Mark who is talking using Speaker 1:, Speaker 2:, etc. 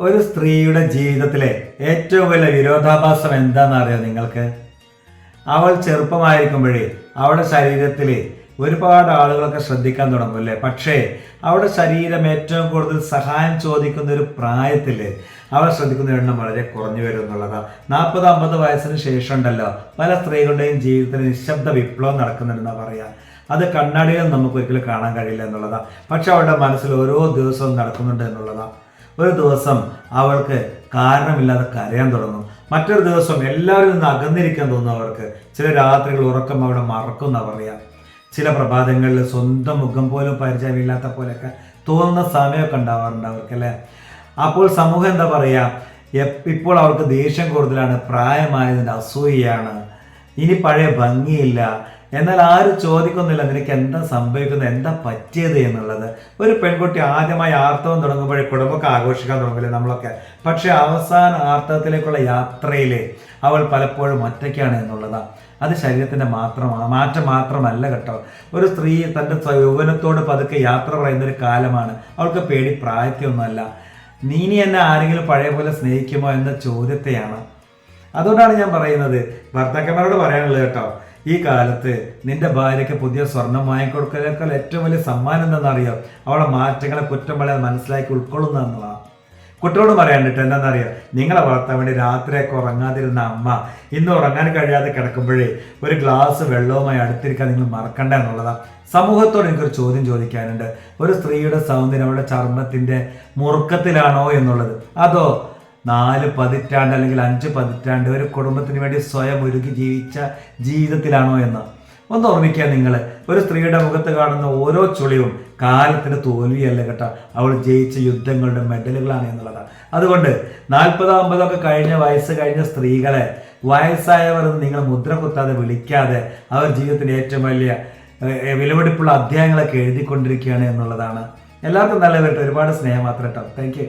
Speaker 1: ഒരു സ്ത്രീയുടെ ജീവിതത്തിലെ ഏറ്റവും വലിയ വിരോധാഭാസം എന്താണെന്നറിയോ നിങ്ങൾക്ക്? അവൾ ചെറുപ്പമായിരിക്കുമ്പോഴേ അവളുടെ ശരീരത്തിൽ ഒരുപാട് ആളുകളൊക്കെ ശ്രദ്ധിക്കാൻ തുടങ്ങും അല്ലേ? പക്ഷേ അവളുടെ ശരീരം ഏറ്റവും കൂടുതൽ സഹായം ചോദിക്കുന്ന ഒരു പ്രായത്തിൽ അവൾ ശ്രദ്ധിക്കുന്ന എണ്ണം വളരെ കുറഞ്ഞു വരും എന്നുള്ളതാണ്. 40-50 വയസ്സിന് ശേഷം ഉണ്ടല്ലോ പല സ്ത്രീകളുടെയും ജീവിതത്തിൽ നിശബ്ദ വിപ്ലവം നടക്കുന്നുണ്ടെന്നാണ് പറയുക. അത് കണ്ണാടിയിൽ നമുക്ക് ഒരിക്കലും കാണാൻ കഴിയില്ല എന്നുള്ളതാണ്. പക്ഷെ അവളുടെ മനസ്സിൽ ഓരോ ദിവസവും നടക്കുന്നുണ്ട് എന്നുള്ളതാണ്. ഒരു ദിവസം അവൾക്ക് കാരണമില്ലാതെ കരയാൻ തുടങ്ങും. മറ്റൊരു ദിവസം എല്ലാവരും നിന്ന് അകന്നിരിക്കാൻ തോന്നും അവർക്ക്. ചില രാത്രികൾ ഉറക്കം അവിടെ മറക്കുന്ന പറയാം. ചില പ്രഭാതങ്ങളിൽ സ്വന്തം മുഖം പോലും പരിചയമില്ലാത്ത പോലെയൊക്കെ തോന്നുന്ന സമയമൊക്കെ ഉണ്ടാവാറുണ്ട് അവർക്ക് അല്ലേ? അപ്പോൾ സമൂഹം എന്താ പറയുക, ഇപ്പോൾ അവർക്ക് ദേഷ്യം കൂടുതലാണ്, പ്രായമായതിൻ്റെ അസൂയയാണ്, ഇനി പഴയ ഭംഗിയില്ല. എന്നാൽ ആരും ചോദിക്കുന്നില്ല നിനക്ക് എന്താ സംഭവിക്കുന്നത്, എന്താ പറ്റിയത് എന്നുള്ളത്. ഒരു പെൺകുട്ടി ആദ്യമായി ആർത്തവം തുടങ്ങുമ്പോഴേ കുടുംബമൊക്കെ ആഘോഷിക്കാൻ തുടങ്ങില്ലേ നമ്മളൊക്കെ. പക്ഷെ അവസാന ആർത്തവത്തിലേക്കുള്ള യാത്രയിൽ അവൾ പലപ്പോഴും ഒറ്റയ്ക്കാണ് എന്നുള്ളതാണ്. അത് ശരീരത്തിൻ്റെ മാറ്റം മാത്രമല്ല കേട്ടോ. ഒരു സ്ത്രീ തൻ്റെ യൗവനത്തോട് പതുക്കെ യാത്ര പറയുന്നൊരു കാലമാണ്. അവൾക്ക് പേടി പ്രായത്തെയൊന്നുമല്ല. നീ എന്നെ ആരെങ്കിലും പഴയ പോലെ സ്നേഹിക്കുമോ എന്ന ചോദ്യത്തെയാണ്. അതുകൊണ്ടാണ് ഞാൻ പറയുന്നത്, ഭർത്താക്കന്മാരോട് പറയാനുള്ളത് കേട്ടോ, ഈ കാലത്ത് നിന്റെ ഭാര്യയ്ക്ക് പുതിയ സ്വർണം വാങ്ങിക്കൊടുക്കലേക്കാൾ ഏറ്റവും വലിയ സമ്മാനം എന്താണെന്നറിയോ? അവളെ മാറ്റങ്ങളെ കുറ്റം പറയാൻ മനസ്സിലാക്കി ഉൾക്കൊള്ളുന്നതെന്നുള്ളതാണ്. കുട്ടികളോട് പറയാണ്ടിട്ട് എന്താണെന്നറിയോ, നിങ്ങളെ വളർത്താൻ വേണ്ടി രാത്രിയൊക്കെ ഉറങ്ങാതിരുന്ന അമ്മ ഇന്ന് ഉറങ്ങാൻ കഴിയാതെ കിടക്കുമ്പോഴേ ഒരു ഗ്ലാസ് വെള്ളവുമായി അടുത്തിരിക്കാൻ നിങ്ങൾ മറക്കണ്ട എന്നുള്ളതാണ്. സമൂഹത്തോട് എനിക്കൊരു ചോദ്യം ചോദിക്കാനുണ്ട്. ഒരു സ്ത്രീയുടെ സൗന്ദര്യം അവളുടെ ചർമ്മത്തിൻ്റെ മുറുക്കത്തിലാണോ എന്നുള്ളത്, അതോ 4 പതിറ്റാണ്ട് അല്ലെങ്കിൽ 5 പതിറ്റാണ്ട് ഒരു കുടുംബത്തിന് വേണ്ടി സ്വയം ഒരുക്കി ജീവിച്ച ജീവിതത്തിലാണോ എന്ന് ഒന്ന് ഓർമ്മിക്കുക നിങ്ങൾ. ഒരു സ്ത്രീയുടെ മുഖത്ത് കാണുന്ന ഓരോ ചുളിവും കാലത്തിന് തോൽവിയല്ല കേട്ടോ, അവൾ ജയിച്ച യുദ്ധങ്ങളുടെ മെഡലുകളാണ് എന്നുള്ളതാണ്. അതുകൊണ്ട് 40-50 ഒക്കെ വയസ്സ് കഴിഞ്ഞ സ്ത്രീകളെ വയസ്സായവർ നിങ്ങൾ മുദ്ര കുത്താതെ വിളിക്കാതെ അവർ ജീവിതത്തിൻ്റെ ഏറ്റവും വലിയ വിലപിടിപ്പുള്ള അധ്യായങ്ങളൊക്കെ എഴുതിക്കൊണ്ടിരിക്കുകയാണ് എന്നുള്ളതാണ്. എല്ലാവർക്കും നല്ല വരട്ടെ. ഒരുപാട് സ്നേഹം മാത്രം കേട്ടോ. Thank you.